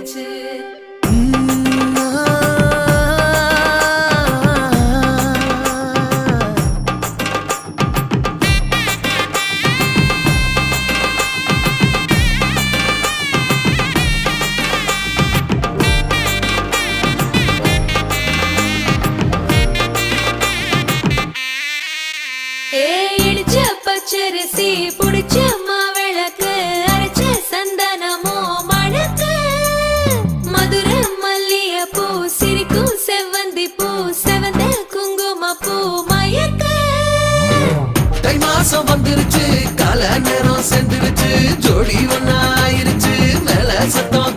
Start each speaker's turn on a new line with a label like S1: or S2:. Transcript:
S1: வந்துருச்சு. இடிச்ச பச்சரிசி புடிச்ச மாவிளக்கு அரைச்ச சந்தனமோ மணக்கு மதுர மல்லிய பூ சிரிக்கும் செவ்வந்தி பூ செவந்த குங்கும பூ மயக்க
S2: தை மாசம் வந்துருச்சு கால நேரம் சென்றுருச்சு ஜோடி ஒன்னாயிருச்சு மேல சத்தம்